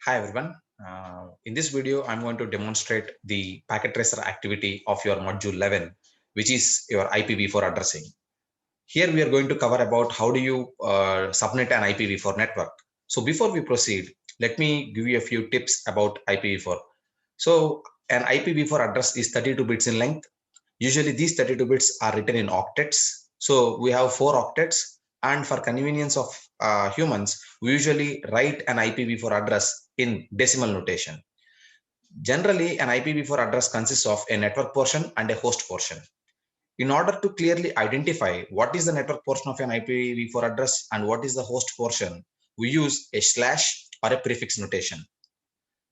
Hi everyone. In this video, I'm going to demonstrate the packet tracer activity of your module 11, which is your IPv4 addressing. Here we are going to cover about how do you subnet an IPv4 network. So before we proceed, let me give you a few tips about IPv4. So an IPv4 address is 32 bits in length. Usually these 32 bits are written in octets. So we have 4 octets, and for convenience of humans, we usually write an IPv4 address in decimal notation. Generally, an IPv4 address consists of a network portion and a host portion. In order to clearly identify what is the network portion of an IPv4 address and what is the host portion, we use a slash or a prefix notation.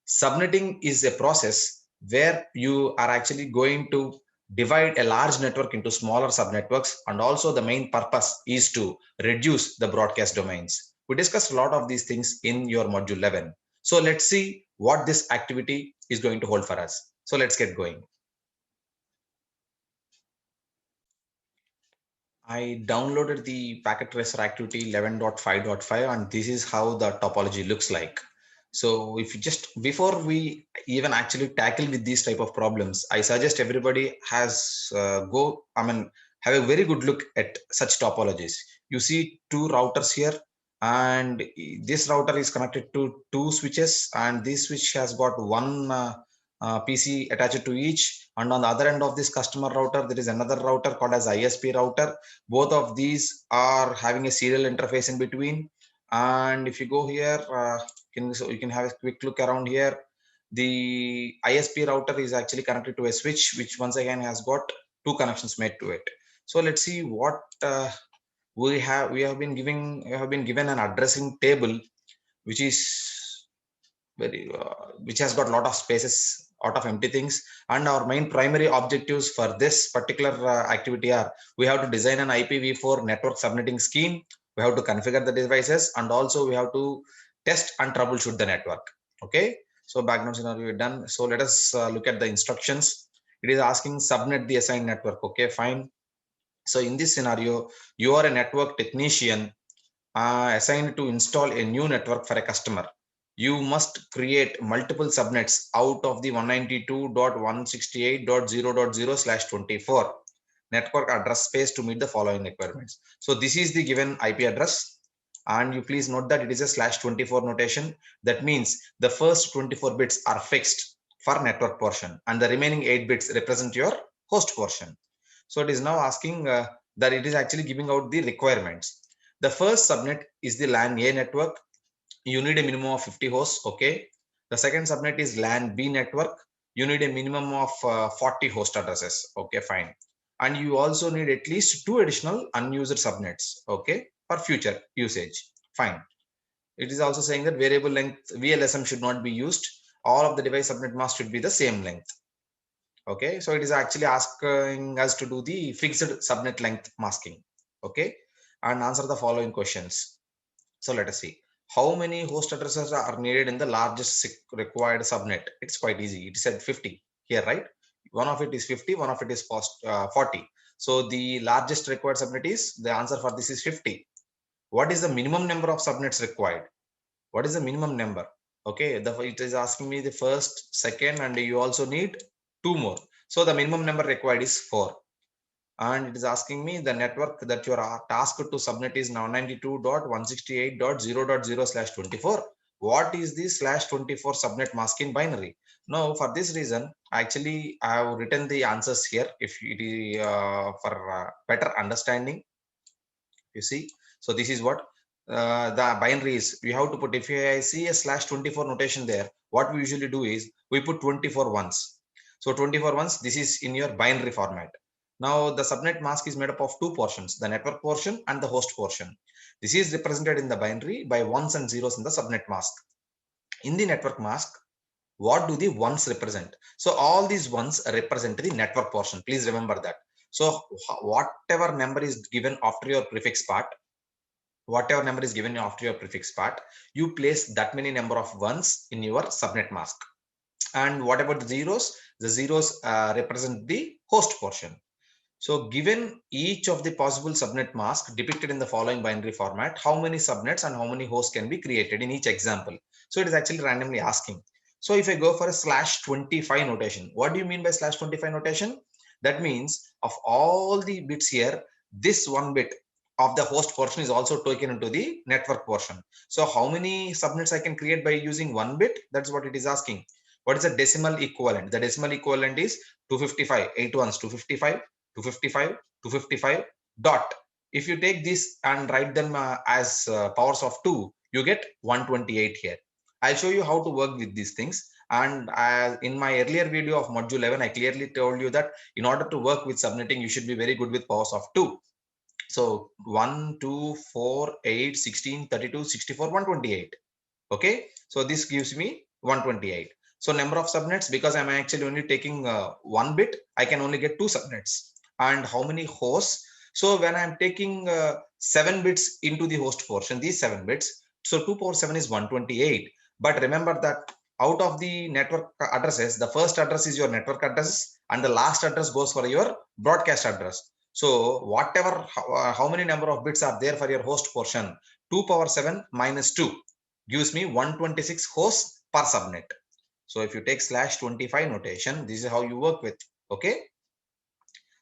Subnetting is a process where you are actually going to divide a large network into smaller subnetworks, and also the main purpose is to reduce the broadcast domains. We discussed a lot of these things in your module 11. So let's see what this activity is going to hold for us. So let's get going. I downloaded the packet tracer activity 11.5.5, and this is how the topology looks like. So if you just before we even actually tackle with these type of problems, I suggest everybody has have a very good look at such topologies. You see two routers here, and this router is connected to two switches, and this switch has got one PC attached to each, and on the other end of this customer router there is another router called as ISP router. Both of these are having a serial interface in between. And if you go here, so you can have a quick look around here. The ISP router is actually connected to a switch, which once again has got two connections made to it. So let's see what we have. We have been given an addressing table, which is which has got a lot of spaces out of empty things. And our main primary objectives for this particular activity are: we have to design an IPv4 network subnetting scheme, we have to configure the devices, and also we have to test and troubleshoot the network. Okay, so background scenario done. So let us look at the instructions. It is asking subnet the assigned network. Okay, fine. So in this scenario, you are a network technician assigned to install a new network for a customer. You must create multiple subnets out of the 192.168.0.0/24 network address space to meet the following requirements. So this is the given IP address, and you please note that it is a /24 notation. That means the first 24 bits are fixed for network portion, and the remaining 8 bits represent your host portion. So it is now asking that it is actually giving out the requirements. The first subnet is the LAN A network. You need a minimum of 50 hosts. Okay. The second subnet is LAN B network. You need a minimum of 40 host addresses. Okay, fine. And you also need at least 2 additional unused subnets. Okay, for future usage. Fine. It is also saying that variable length VLSM should not be used. All of the device subnet mask should be the same length. Okay, so it is actually asking us to do the fixed subnet length masking. Okay, and answer the following questions. So let us see. How many host addresses are needed in the largest required subnet? It's quite easy. It said 50 here, right? One of it is 50, one of it is 40. So the largest required subnet is, the answer for this is 50. What is the minimum number of subnets required? What is the minimum number? Okay, it is asking me the first, second, and you also need 2 more. So the minimum number required is 4. And it is asking me the network that you are tasked to subnet is 992.168.0.0/24. What is the /24 subnet mask in binary? Now, for this reason, actually I have written the answers here. If it is for better understanding, you see. So this is what the binary is. We have to put, if I see a /24 notation there, what we usually do is we put 24 ones. So 24 ones, this is in your binary format. Now the subnet mask is made up of 2 portions, the network portion and the host portion. This is represented in the binary by ones and zeros in the subnet mask. In the network mask, what do the ones represent? So all these ones represent the network portion. Please remember that. So whatever number is given after your prefix part, you place that many number of ones in your subnet mask. And what about the zeros? The zeros represent the host portion. So given each of the possible subnet mask depicted in the following binary format, how many subnets and how many hosts can be created in each example? So it is actually randomly asking. So if I go for a /25 notation, what do you mean by /25 notation? That means of all the bits here, this one bit of the host portion is also taken into the network portion. So how many subnets I can create by using one bit? That's what it is asking. What is the decimal equivalent? The decimal equivalent is 255, 8 ones, 255, 255, 255 dot. If you take this and write them as powers of 2, you get 128 here. I'll show you how to work with these things. And in my earlier video of module 11, I clearly told you that in order to work with subnetting, you should be very good with powers of 2. So 1, 2, 4, 8, 16, 32, 64, 128. Okay. So this gives me 128. So number of subnets, because I'm actually only taking one bit, I can only get 2 subnets. And how many hosts? So when I'm taking 7 bits into the host portion, these 7 bits, so 2 power 7 is 128. But remember that out of the network addresses, the first address is your network address and the last address goes for your broadcast address. So whatever, how many number of bits are there for your host portion, 2 power 7 minus 2 gives me 126 hosts per subnet. So if you take /25 notation, this is how you work with. Okay.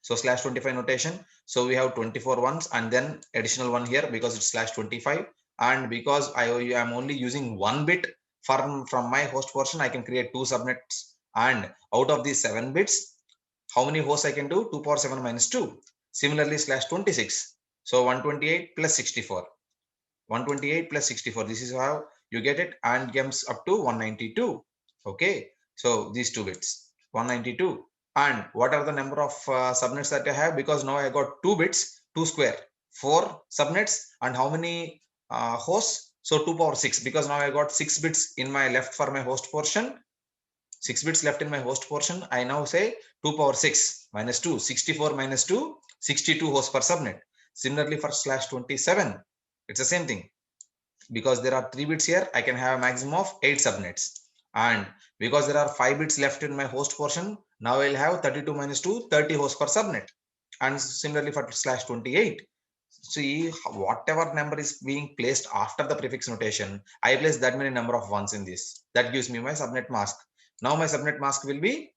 So /25 notation. So we have 24 ones and then additional one here because it's /25. And because I am only using one bit from my host portion, I can create 2 subnets. And out of these 7 bits, how many hosts I can do? 2 power 7 minus 2. Similarly, /26. So 128 plus 64. 128 plus 64. This is how you get it, and comes up to 192. Okay. So these 2 bits, 192. And what are the number of subnets that I have? Because now I got 2 bits, 2 square, 4 subnets, and how many hosts? So 2 power 6, because now I got 6 bits in my left for my host portion. 6 bits left in my host portion. I now say 2 power 6 minus 2, 64 minus 2, 62 hosts per subnet. Similarly for /27, it's the same thing. Because there are 3 bits here, I can have a maximum of 8 subnets. And because there are 5 bits left in my host portion, now I'll have 32 minus 2, 30 hosts per subnet. And similarly for /28, see whatever number is being placed after the prefix notation, I place that many number of ones in this. That gives me my subnet mask. Now my subnet mask will be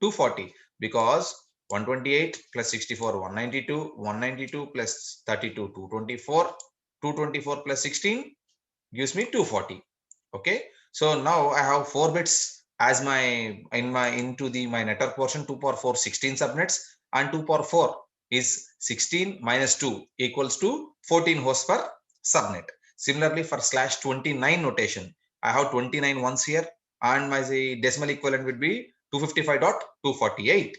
240, because 128 plus 64, 192, 192 plus 32, 224, 224 plus 16 gives me 240. Okay. So now I have 4 bits as my my network portion. 2 power 4, 16 subnets, and 2 power 4 is 16 minus 2 equals to 14 hosts per subnet. Similarly for /29 notation, I have 29 ones here, and my decimal equivalent would be 255.248.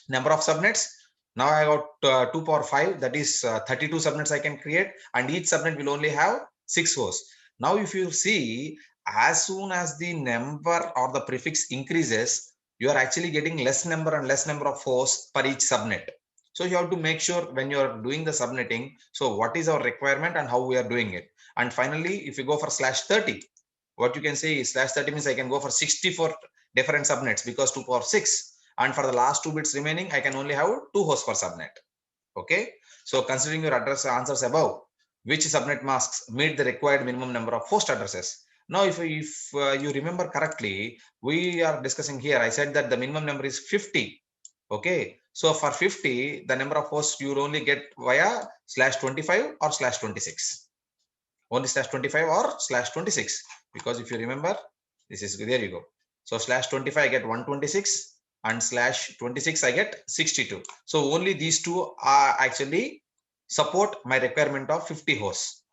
Number of subnets, now I got 2 power 5, that is 32 subnets I can create, and each subnet will only have 6 hosts. Now if you see, as soon as the number or the prefix increases, you are actually getting less number and less number of hosts per each subnet. So you have to make sure when you are doing the subnetting, so what is our requirement and how we are doing it. And finally, if you go for /30, what you can say is /30 means I can go for 64 different subnets, because 2 power 6. And for the last 2 bits remaining, I can only have 2 hosts per subnet. Okay. So considering your address answers above, which subnet masks meet the required minimum number of host addresses? Now, if you remember correctly, we are discussing here, I said that the minimum number is 50. Okay. So for 50, the number of hosts you will only get via /25 or /26. Only /25 or /26. Because if you remember, this is, there you go. So /25 I get 126, and /26 I get 62. So only these two are actually support my requirement of 50 hosts.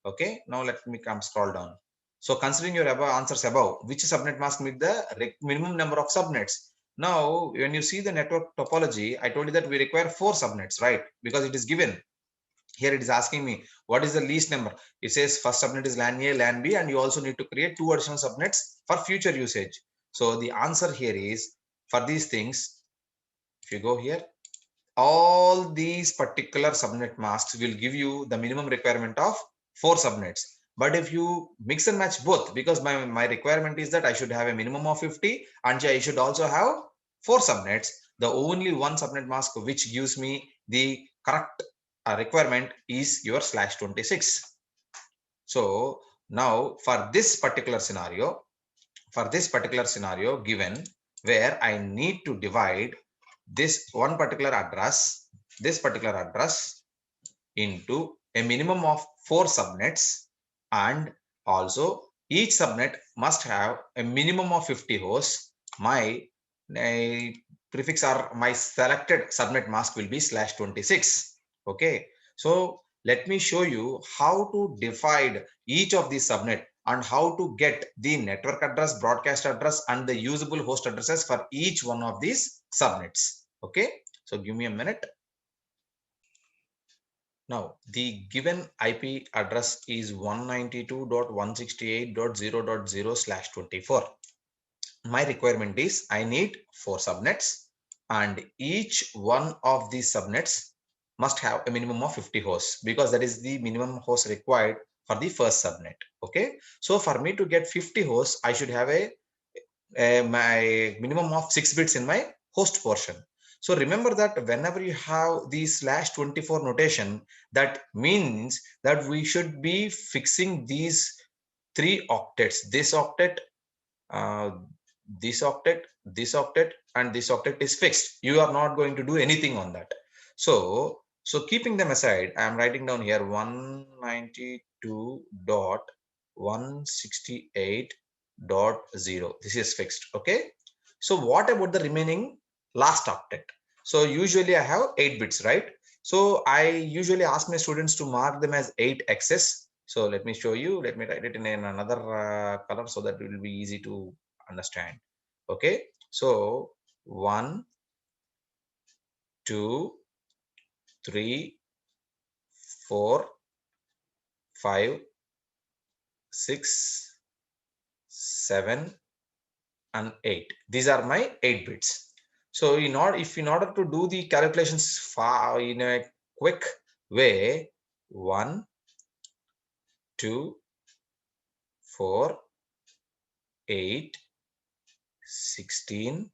Okay. Now let me scroll down. So considering your answers above, which subnet mask meet the minimum number of subnets? Now, when you see the network topology, I told you that we require 4 subnets, right? Because it is given. Here it is asking me what is the least number. It says first subnet is LAN A, LAN B, and you also need to create 2 additional subnets for future usage. So the answer here is, for these things, if you go here, all these particular subnet masks will give you the minimum requirement of 4 subnets. But if you mix and match both, because my requirement is that I should have a minimum of 50 and I should also have 4 subnets, the only one subnet mask which gives me the correct requirement is your /26. So Now for this particular scenario, given where I need to divide this particular address into a minimum of 4 subnets, and also each subnet must have a minimum of 50 hosts. My prefix or my selected subnet mask will be /26. Okay, so let me show you how to divide each of these subnet and how to get the network address, broadcast address, and the usable host addresses for each one of these subnets. Okay, so give me a minute. Now, the given IP address is 192.168.0.0/24. My requirement is I need 4 subnets, and each one of these subnets must have a minimum of 50 hosts, because that is the minimum host required for the first subnet. Okay, so for me to get 50 hosts, I should have my minimum of 6 bits in my host portion. So remember that whenever you have the /24 notation, that means that we should be fixing these 3 octets. This octet, uh, this octet, this octet, and this octet is fixed. You are not going to do anything on that. So keeping them aside, I am writing down here 192.168.0. This is fixed. Okay, so what about the remaining last octet? So usually I have 8 bits, right? So I usually ask my students to mark them as 8x's. So let me show you. Let me write it in another color so that it will be easy to understand. Okay, so 1, 2, 3, 4, 5, 6, 7, and 8. These are my 8 bits. So in order to do the calculations far in a quick way, 1, 2, 4, 8, 16,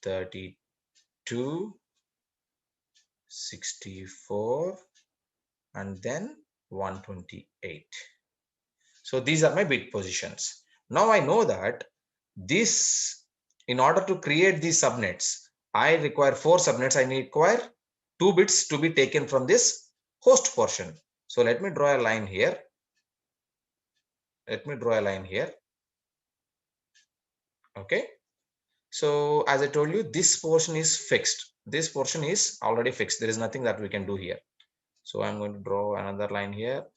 32, 64, and then 128. So these are my bit positions. Now I know that this, in order to create these subnets, I require 4 subnets. I require 2 bits to be taken from this host portion. So let me draw a line here. Okay. So as I told you, this portion is fixed. This portion is already fixed. There is nothing that we can do here. So I'm going to draw another line here.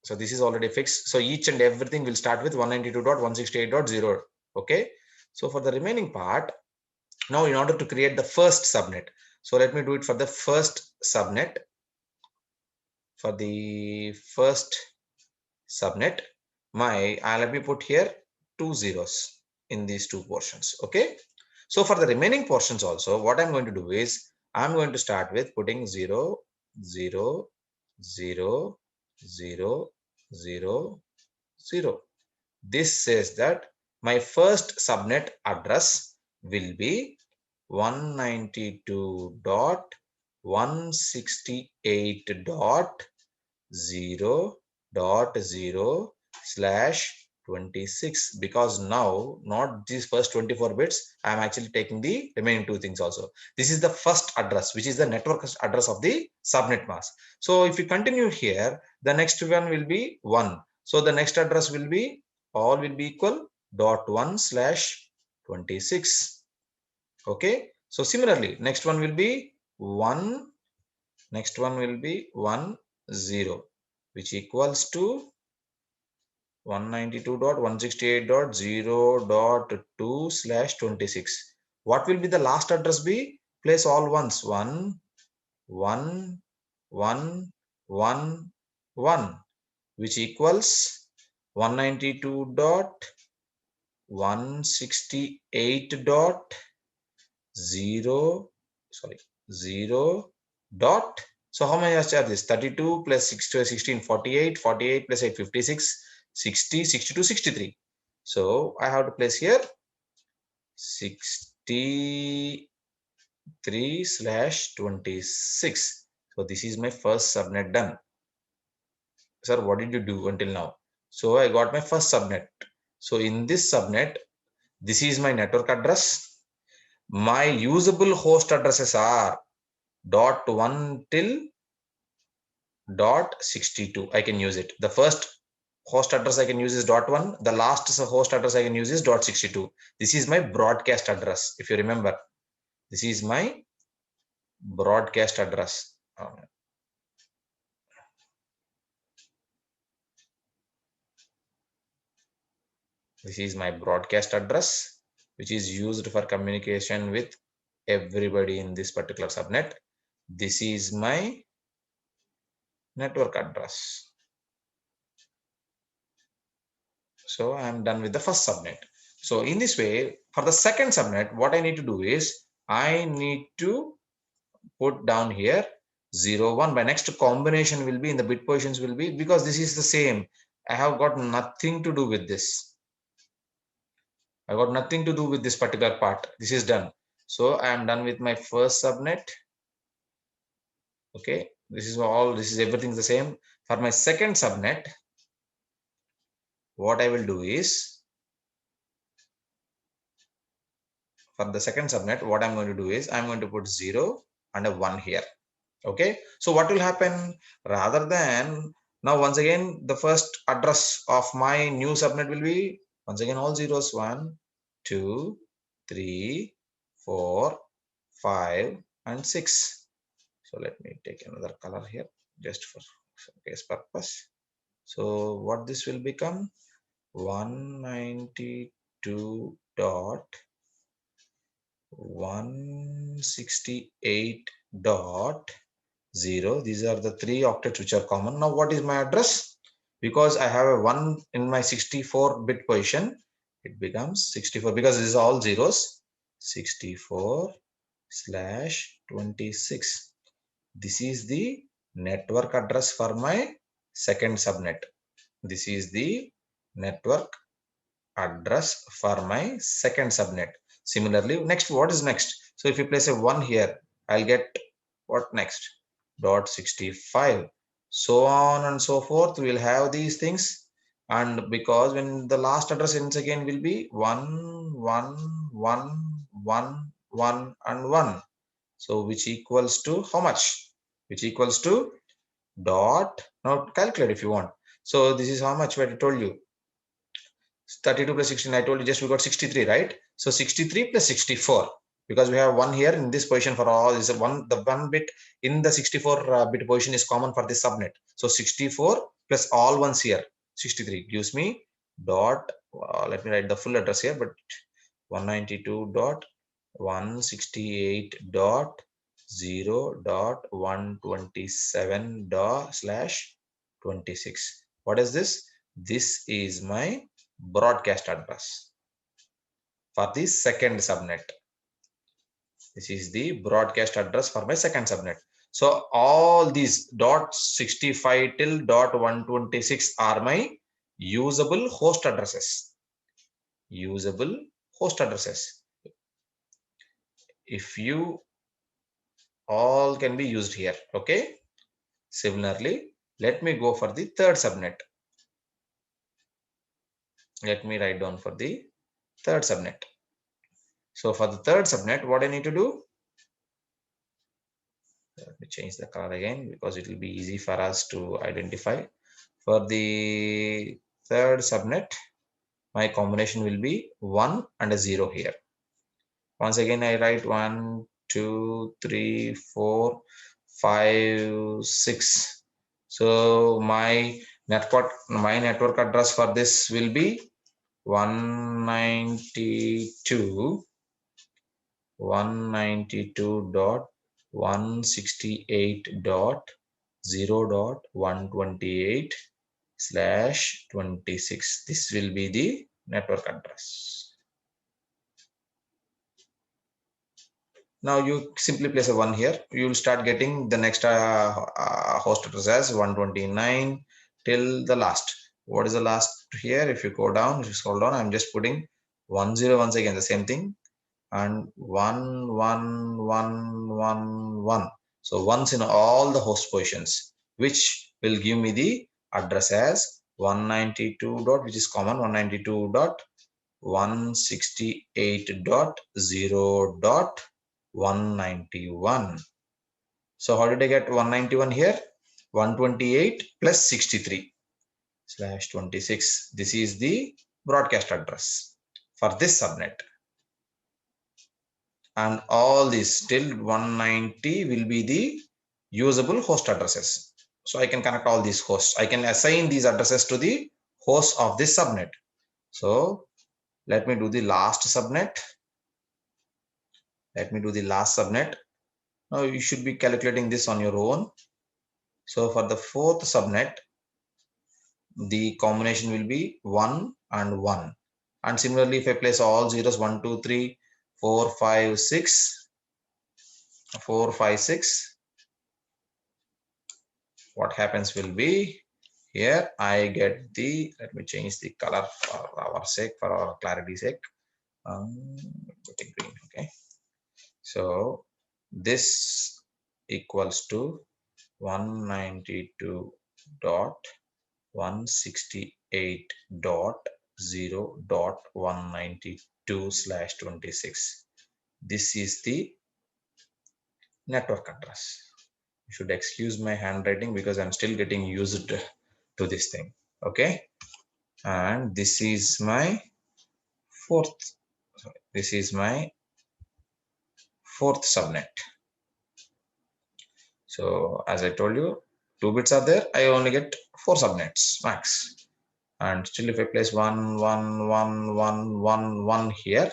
So this is already fixed. So each and everything will start with 192.168.0. Okay. So for the remaining part, now in order to create the first subnet, so let me do it for the first subnet. For the first subnet, let me put here 2 zeros in these 2 portions. Okay. So for the remaining portions also, what I'm going to do is I'm going to start with putting 0, 0, 0, 0, 0, 0. This says that my first subnet address will be 192.168.0.0/26, because now not these first 24 bits, I am actually taking the remaining 2 things also. This is the first address, which is the network address of the subnet mask. So if you continue here, the next one will be 1. So the next address will be all will be equal .1/26. Okay, so similarly next one will be 1, next one will be 1, 0, which equals to 192.168.0.2/26. What will be the last address be? Place all ones. 1, 1, 1, 1, 1, which equals 192.168.0, sorry, 0 dot. So how many are this? 32 plus 6 to 16, 48, 48 plus 8, 56, 60, 62, 63. So I have to place here 63/26. So this is my first subnet done. sir, what did you do until now? So I got my first subnet. So in this subnet, this is my network address. My usable host addresses are .1 till .62. I can use it. The first host address I can use is .1. The last host address I can use is .62. This is my broadcast address. If you remember, this is my broadcast address. This is my broadcast address, which is used for communication with everybody in this particular subnet. This is my network address. So I am done with the first subnet. So in this way, for the second subnet, what I need to do is I need to put down here 0, 1. My next combination will be in the bit positions will be, because this is the same. I have got nothing to do with this. I got nothing to do with this particular part. This is done. So I am done with my first subnet. Okay, this is everything the same. For my second subnet, what I will do is, for the second subnet, what I'm going to do is I'm going to put 0 and a 1 here. Okay, so what will happen, rather than now once again the first address of my new subnet will be once again all zeros, 1, 2, 3, 4, 5 and 6. So let me take another color here just for case purpose. So what this will become, 192.168.0. These are the 3 octets which are common. Now what is my address? Because I have a 1 in my 64-bit position, it becomes 64 because this is all zeros. 64/26. This is the network address for my second subnet. This is the network address for my second subnet. Similarly, next, what is next? So if you place a 1 here, I'll get what next? .65. So on and so forth, we'll have these things. And because when the last address ends again will be 1, 1, 1, 1, 1 and 1. So which equals to how much? Which equals to dot, now calculate if you want. So this is how much what I told you. 32 plus 16, I told you just we got 63, right? So 63 plus 64, because we have 1 here in this position for all is one, the 1 bit in the 64 bit position is common for this subnet. So 64 plus all ones here, 63 gives me dot, let me write the full address here, but 192.168.0.127/26. What is this? This is my broadcast address for the second subnet. This is the broadcast address for my second subnet. So all these .65 till .126 are my usable host addresses. Usable host addresses. If you all can be used here. Okay. Similarly, let me go for the third subnet. Let me write down for the third subnet. So for the third subnet, what I need to do? Let me change the color again because it will be easy for us to identify. For the third subnet, my combination will be 1 and a 0 here. Once again, I write 1, 2, 3, 4, 5, 6. So my network address for this will be 192.168.0.128/26. This will be the network address. Now you simply place a 1 here. You will start getting the next host address as 129 till the last. What is the last here? If you go down, if you scroll down, I'm just putting 10 once again, the same thing, and 11111. So once in all the host positions, which will give me the address as 192 dot, which is common, 192.168.0.191. So how did I get 191 here? 128 plus 63/26. This is the broadcast address for this subnet. And all these till 190 will be the usable host addresses. So I can connect all these hosts. I can assign these addresses to the host of this subnet. So let me do the last subnet. Now you should be calculating this on your own. So for the fourth subnet, the combination will be 1 and 1. And similarly, if I place all zeros 1, 2, 3, 4, 5, 6, 4, 5, 6, what happens will be here I get the, let me change the color for our sake, for our clarity sake. Put it green, okay. So this equals to 192.168.0.192/26. This is the network address. You should excuse my handwriting because I'm still getting used to this thing, okay. And this is my fourth subnet. So as I told you, 2 bits are there. I only get 4 subnets max. And still, if I place 1, 1, 1, 1, 1, 1 here,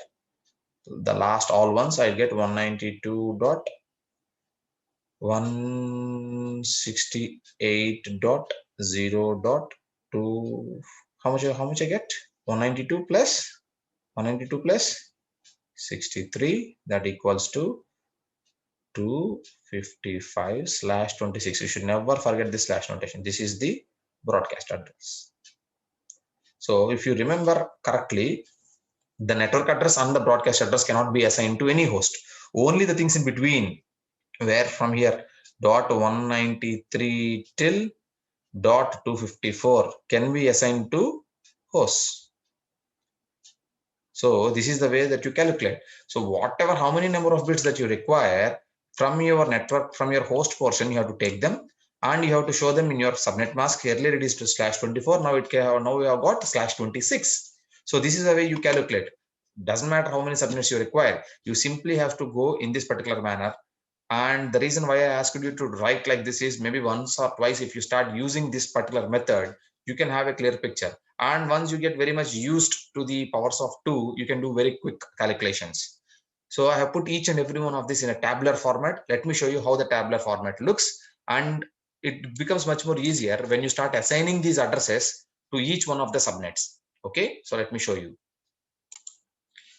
the last all ones, I get 192.168.0.2. How much I get? 192 plus 63, that equals to 255/26. You should never forget this slash notation. This is the broadcast address. So if you remember correctly, the network address and the broadcast address cannot be assigned to any host. Only the things in between, where from here .193 till .254 can be assigned to hosts. So this is the way that you calculate. So whatever, how many number of bits that you require from your network, from your host portion, you have to take them and you have to show them in your subnet mask. Earlier it is to /24. Now we have got /26. So this is the way you calculate. Doesn't matter how many subnets you require. You simply have to go in this particular manner. And the reason why I asked you to write like this is maybe once or twice, if you start using this particular method, you can have a clear picture. And once you get very much used to the powers of 2, you can do very quick calculations. So I have put each and every one of this in a tabular format. Let me show you how the tabular format looks. And it becomes much more easier when you start assigning these addresses to each one of the subnets. Okay, so let me show you.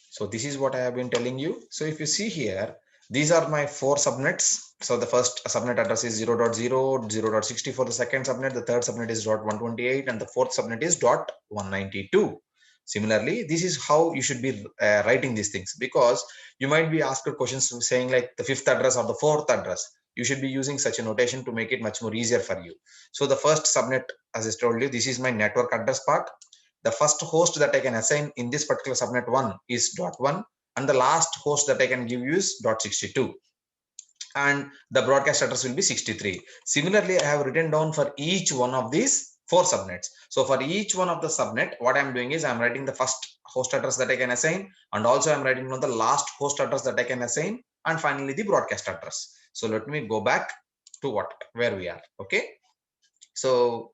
So this is what I have been telling you. So if you see here, these are my 4 subnets. So the first subnet address is 0.0, 0.64, the second subnet, the third subnet is .128, and the fourth subnet is .192. Similarly, this is how you should be writing these things, because you might be asked questions saying like the 5th address or the 4th address. You should be using such a notation to make it much more easier for you. So the first subnet, as I told you, this is my network address part. The first host that I can assign in this particular subnet 1 is .1, and the last host that I can give you is .62, and the broadcast address will be 63. Similarly, I have written down for each one of these 4 subnets. So for each one of the subnet, what I'm doing is I'm writing the first host address that I can assign, and also I'm writing down the last host address that I can assign, and finally the broadcast address. So let me go back to where we are. Okay, so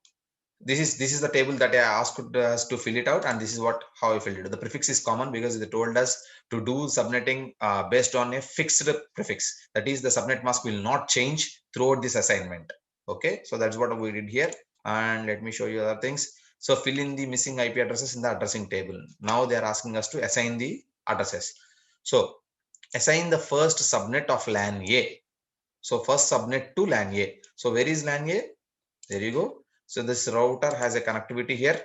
this is the table that I asked us to fill it out, and this is how I filled it. The prefix is common because they told us to do subnetting based on a fixed prefix. That is, the subnet mask will not change throughout this assignment. Okay, so that's what we did here. And let me show you other things. So fill in the missing IP addresses in the addressing table. Now they are asking us to assign the addresses. So assign the first subnet of LAN A. So first subnet to LAN A. So where is LAN A? There you go. So this router has a connectivity here.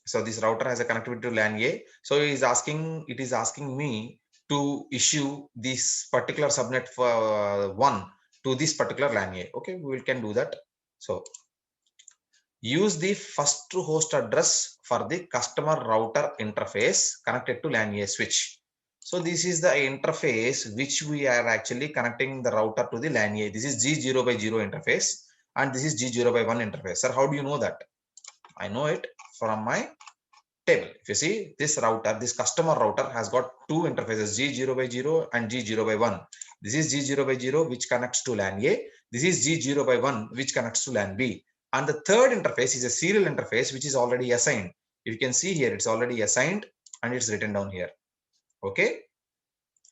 So this router has a connectivity to LAN A. So it is asking me to issue this particular subnet for 1 to this particular LAN A. Okay, we can do that. So use the first host address for the customer router interface connected to LAN A switch. So this is the interface which we are actually connecting the router to the LAN A. This is G0 by 0 interface and this is G0 by 1 interface. Sir, how do you know that? I know it from my table. If you see this router, this customer router has got two interfaces, G0 by 0 and G0 by 1. This is G0 by 0 which connects to LAN A. This is G0 by 1 which connects to LAN B. And the third interface is a serial interface which is already assigned. If you can see here, it's already assigned and it's written down here. Okay.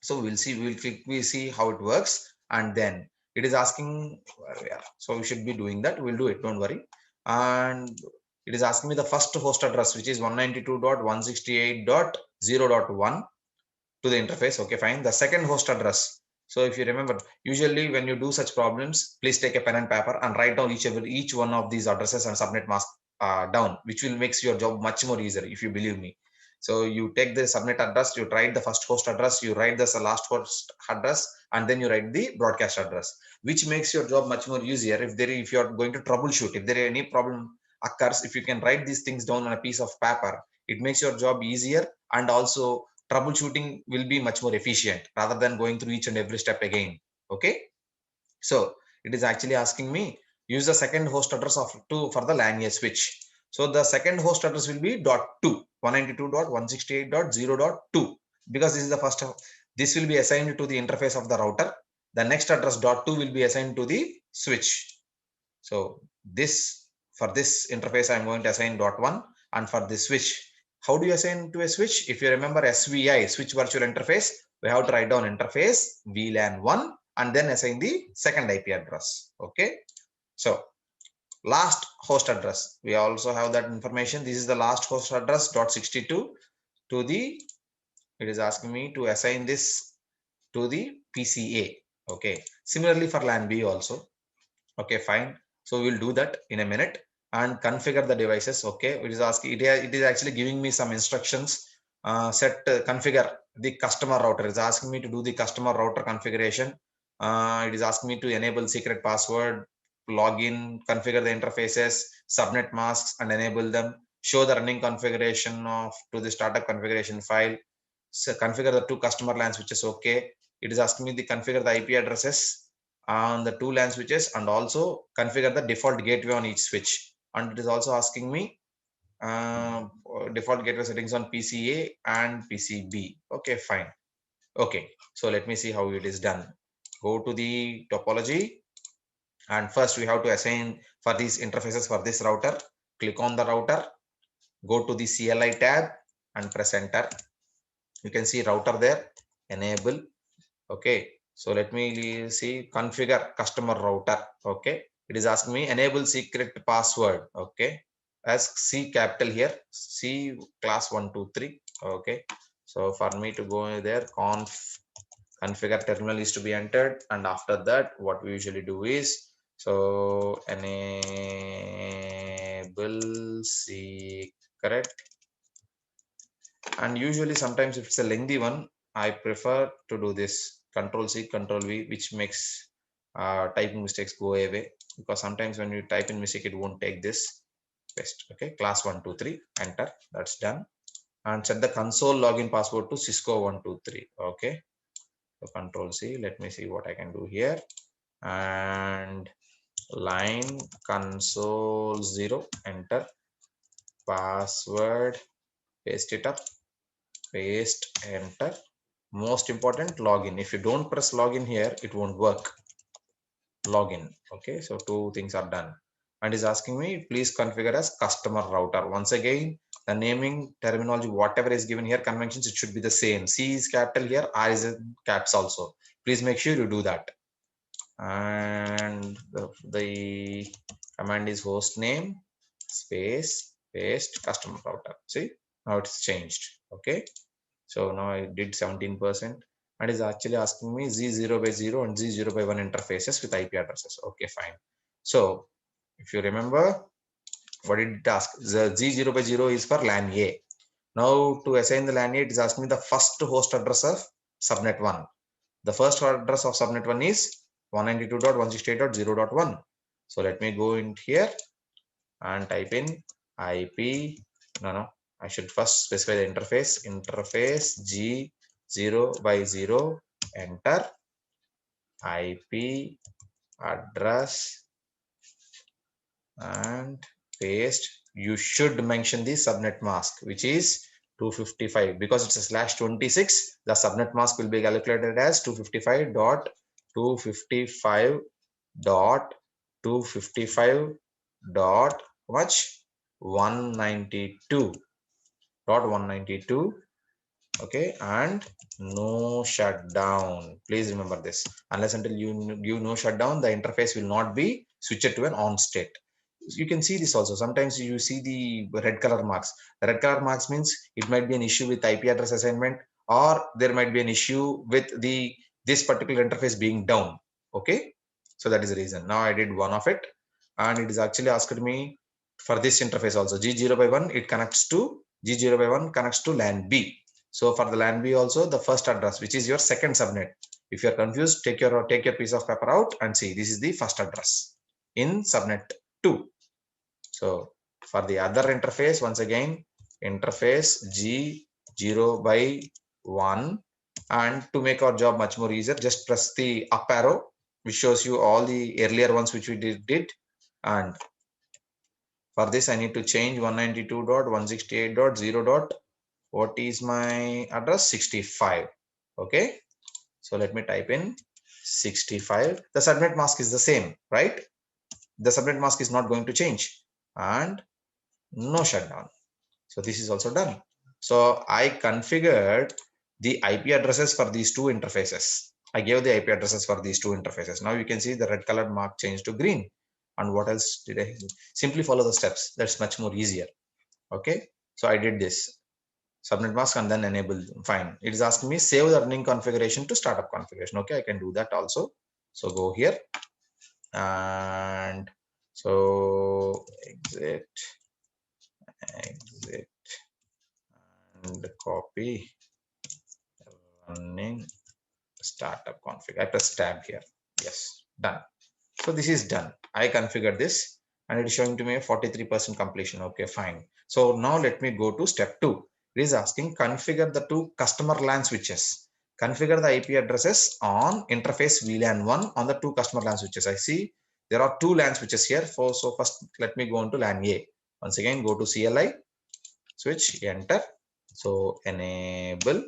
So we'll see how it works, and then it is asking where we are. So we should be doing that. We'll do it. Don't worry. And it is asking me the first host address, which is 192.168.0.1 to the interface. Okay, fine. The second host address. So if you remember, usually when you do such problems, please take a pen and paper and write down each one of these addresses and subnet mask down, which will make your job much more easier if you believe me. So you take the subnet address, you write the first host address, you write the last host address, and then you write the broadcast address, which makes your job much more easier. If you are going to troubleshoot, if there is any problem occurs, if you can write these things down on a piece of paper, it makes your job easier, and also troubleshooting will be much more efficient rather than going through each and every step again. Okay, so it is actually asking me use the second host address of 2 for the LAN A switch. So the second host address will be .2, 192.168.0.2, because this is the first. This will be assigned to the interface of the router. The next address .2 will be assigned to the switch. So this, for this interface, I'm going to assign .1, and for this switch, how do you assign to a switch? If you remember SVI, switch virtual interface, we have to write down interface VLAN 1 and then assign the second IP address. Okay. So last host address, we also have that information. This is the last host address .62 to the, it is asking me to assign this to the PCA. Okay. Similarly for LAN B also. Okay, fine. So we'll do that in a minute and configure the devices. Okay, it is asking, it is actually giving me some instructions. Configure the customer router. It's asking me to do the customer router configuration. It is asking me to enable secret password, login, configure the interfaces, subnet masks, and enable them. Show the running configuration of to the startup configuration file. So configure the two customer LAN switches. Okay, it is asking me to configure the IP addresses on the two LAN switches and also configure the default gateway on each switch. And it is also asking me default gateway settings on PCA and PCB. Okay, fine. Okay, so let me see how it is done. Go to the topology, and first we have to assign for these interfaces for this router. Click on the router, go to the CLI tab and press enter. You can see router there, enable. Okay, so let me see configure customer router. Okay, it is asking me enable secret password. Okay, as C capital here, C class 123. Okay, so for me to go there, configure terminal is to be entered, and after that what we usually do is, so enable secret, and usually sometimes if it's a lengthy one, I prefer to do this Control C, Control V, which makes typing mistakes go away, because sometimes when you type in mistake, it won't take this paste. Okay, class 123, enter, that's done. And set the console login password to Cisco 123. Okay, so Control C, let me see what I can do here, and line console 0, enter, password, paste it up, paste, enter. Most important, login. If you don't press login here, it won't work. Login. Okay, so two things are done, and is asking me please configure as customer router. Once again, the naming terminology, whatever is given here, conventions, it should be the same. C is capital here, R is in caps also. Please make sure you do that. And the command is host name space paste customer router. See, now it's changed. Okay, so now I did 17%, and is actually asking me Z0 by 0 and Z0 by 1 interfaces with IP addresses. Okay, fine. So if you remember, what did it ask? The Z0 by 0 is for LAN A. Now to assign the LAN A, it is asking me the first host address of subnet 1. The first address of subnet 1 is 192.168.0.1. So let me go in here and type in IP. No, I should first specify the interface G0 by 0, enter IP address and paste. You should mention the subnet mask, which is 255. Because it's a /26, the subnet mask will be calculated as 255.255.255 dot much 192.192. Okay, and no shutdown. Please remember this. Unless until you give no shutdown, the interface will not be switched to an on state. You can see this also. Sometimes you see the red color marks. The red color marks means it might be an issue with IP address assignment, or there might be an issue with this particular interface being down. Okay, so that is the reason. Now I did one of it, and it is actually asked me for this interface also. G0 by 1, it connects to G0 by 1 connects to LAN B. So for the LAN B also, the first address, which is your second subnet. If you are confused, take your piece of paper out and see. This is the first address in subnet 2. So for the other interface, once again, interface G0 by 1, and to make our job much more easier, just press the up arrow, which shows you all the earlier ones which we did. And for this, I need to change 192.168.0. What is my address? 65. Okay, so let me type in 65. The subnet mask is the same, right? The subnet mask is not going to change, and no shutdown. So this is also done. So I configured the IP addresses for these two interfaces. I gave the IP addresses for these two interfaces. Now you can see the red colored mark changed to green. And what else did I simply follow the steps? That's much more easier. Okay, so I did this subnet mask and then enable. Fine. It is asking me save the running configuration to startup configuration. Okay, I can do that also. So go here and so exit and copy running startup config. I press tab here. Yes, done. So this is done. I configured this and it is showing to me a 43% completion. Okay, fine. So now let me go to step 2. It is asking configure the two customer LAN switches. Configure the IP addresses on interface VLAN 1 on the two customer LAN switches. I see there are two LAN switches here. So first let me go on to LAN A. Once again, go to CLI, switch, enter. So enable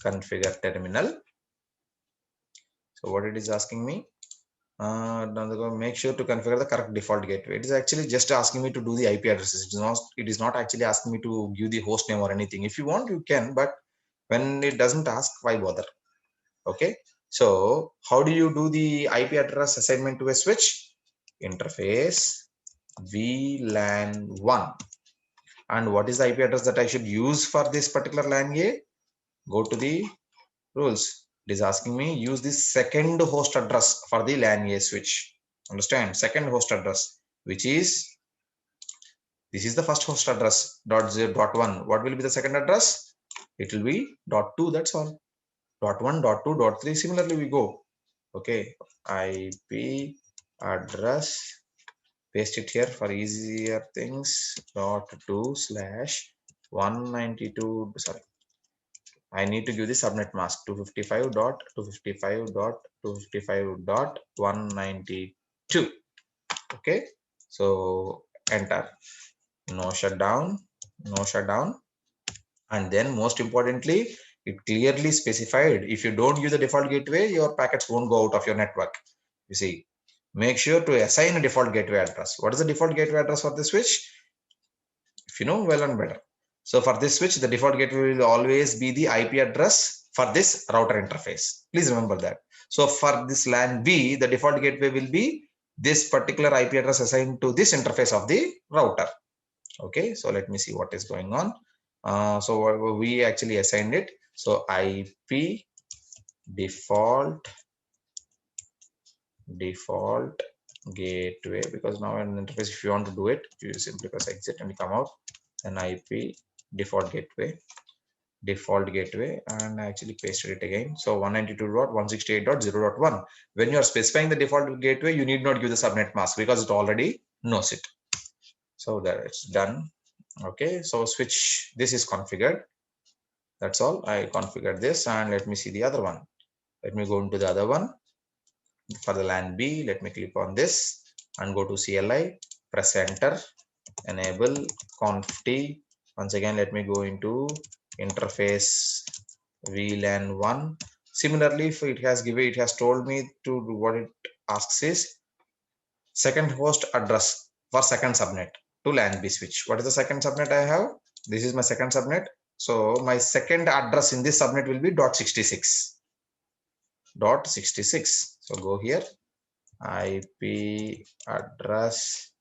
configure terminal. So what it is asking me, make sure to configure the correct default gateway. It is actually just asking me to do the IP addresses. It is not actually asking me to give the host name or anything. If you want, you can, but when it doesn't ask, why bother? Okay, so how do you do the IP address assignment to a switch? Interface VLAN 1. And what is the IP address that I should use for this particular LAN A? Go to the rules. It is asking me use the second host address for the LAN A switch. Understand? Second host address, which is this is the first host address .0.1. What will be the second address? It will be .2. That's all. .1, .2, .3. Similarly, we go. Okay. IP address. Paste it here for easier things. .2/192. Sorry. I need to give the subnet mask 255.255.255.192. Okay, so enter. No shutdown, and then most importantly, it clearly specified if you don't use the default gateway, your packets won't go out of your network. You see, make sure to assign a default gateway address. What is the default gateway address for the switch? If you know, well and better. So for this switch, the default gateway will always be the IP address for this router interface. Please remember that. So for this LAN B, the default gateway will be this particular IP address assigned to this interface of the router. Okay, so let me see what is going on. So we actually assigned it. So IP default gateway, because now an interface, if you want to do it, you simply press exit and come out. An IP default gateway, and I actually pasted it again. So 192.168.0.1. When you are specifying the default gateway, you need not give the subnet mask because it already knows it. So that it's done. Okay, so switch, this is configured. That's all. I configured this, and let me see the other one. Let me go into the other one. For the LAN B, let me click on this and go to CLI, press enter, enable conf t. Once again, let me go into interface VLAN 1. Similarly, if it has given, it has told me to do what it asks is second host address for second subnet to LAN B switch. What is the second subnet I have? This is my second subnet. So my second address in this subnet will be .66. So go here, IP address,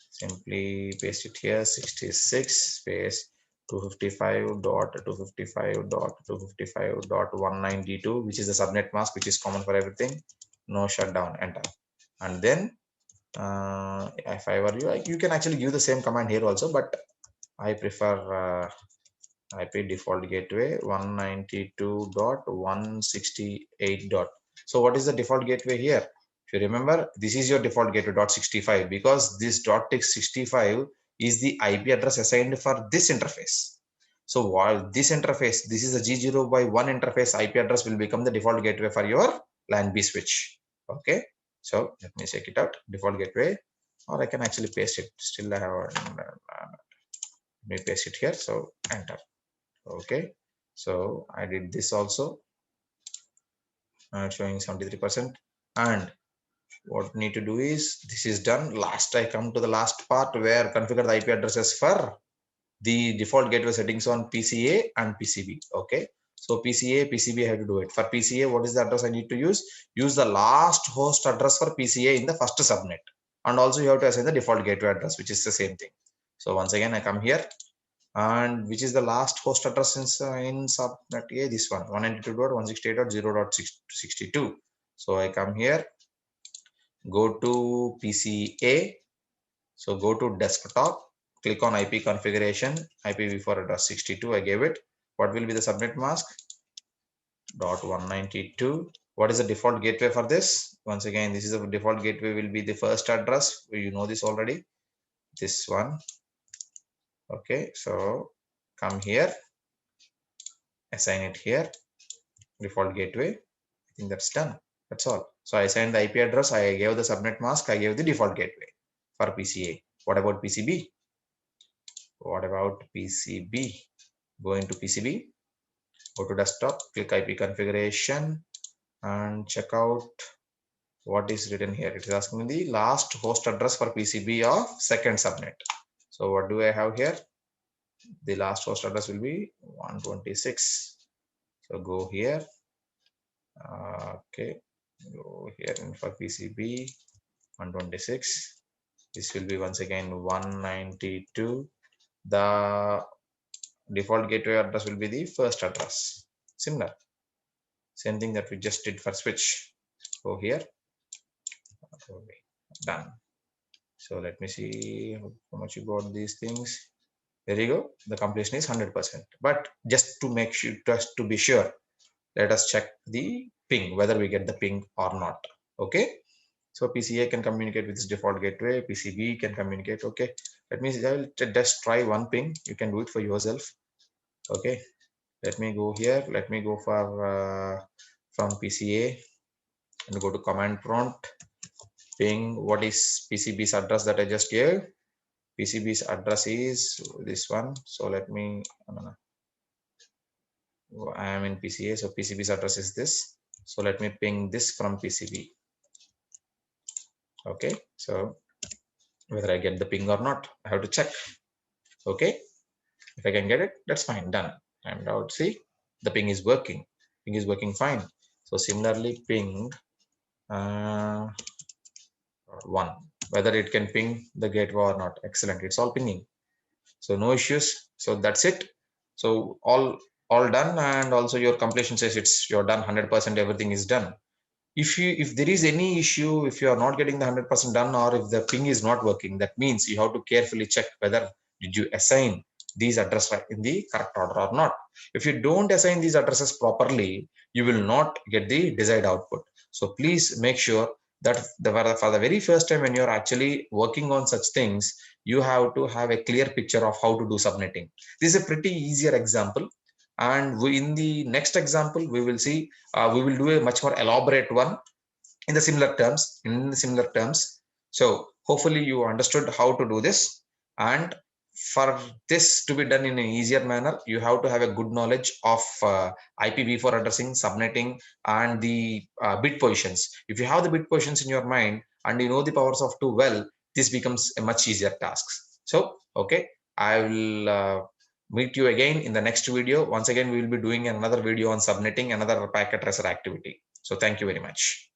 simply paste it here, 66 space 255.255.255.192, which is the subnet mask, which is common for everything. No shutdown, enter. And then if I were you, you can actually give the same command here also, but I prefer IP default gateway 192.168. So what is the default gateway here? If you remember, this is your default gateway .65, because this .65 is the IP address assigned for this interface. So while this interface, this is a G0 by 1 interface, IP address will become the default gateway for your LAN B switch. Okay, so let me check it out. Default gateway, or I can actually paste it. Still I have let me paste it here. So enter. Okay, so I did this also, showing 73%. And what need to do is, this is done. Last, I come to the last part where configure the IP addresses for the default gateway settings on PCA and PCB. Okay, so PCA, PCB, I have to do it. For PCA, what is the address I need to use? Use the last host address for PCA in the first subnet, and also you have to assign the default gateway address, which is the same thing. So once again, I come here, and which is the last host address in subnet A, this one, 192.168.0.62. So I come here, go to PCA, so go to desktop, click on IP configuration, IPv4 address 62, I gave it. What will be the subnet mask? .192. What is the default gateway for this? Once again, this is the default gateway, will be the first address. You know this already, this one. Okay, so come here, assign it here, default gateway. I think that's done. That's all. So I assigned the IP address, I gave the subnet mask, I gave the default gateway for PCA. What about PCB? What about PCB? Go into PCB, go to desktop, click IP configuration, and check out what is written here. It is asking me the last host address for PCB of second subnet. So what do I have here? The last host address will be 126. So go here. Okay, go here, and for PCB 126. This will be once again 192. The default gateway address will be the first address. Similar, same thing that we just did for switch. Go here. Okay, done. So let me see how much you got these things. There you go. The completion is 100%. But just to make sure, just to be sure, let us check the ping, whether we get the ping or not. Okay. So PCA can communicate with its default gateway. PCB can communicate. Okay. Let me, I'll just try one ping. You can do it for yourself. Okay. Let me go here. Let me go for from PCA and go to command prompt. Ping. What is PCB's address that I just gave? PCB's address is this one. So let me. I am in PCA. So PCB's address is this. So let me ping this from PCB. Okay. So whether I get the ping or not, I have to check. Okay, if I can get it, that's fine, done. And out, see, the ping is working. Ping is working fine. So similarly, ping 1, whether it can ping the gateway or not. Excellent, it's all pinging. So no issues. So that's it. So all done, and also your completion says you're done 100%. Everything is done. If there is any issue, if you are not getting the 100% done, or if the ping is not working, that means you have to carefully check whether did you assign these addresses in the correct order or not. If you don't assign these addresses properly, you will not get the desired output. So please make sure that for the very first time when you're actually working on such things, you have to have a clear picture of how to do subnetting. This is a pretty easier example, and in the next example we will see, we will do a much more elaborate one in the similar terms. So hopefully you understood how to do this, and for this to be done in an easier manner, you have to have a good knowledge of IPv4 addressing, subnetting, and the bit positions. If you have the bit positions in your mind and you know the powers of 2 well, this becomes a much easier task. So okay, I will meet you again in the next video. Once again, we will be doing another video on subnetting, another packet tracer activity. So thank you very much.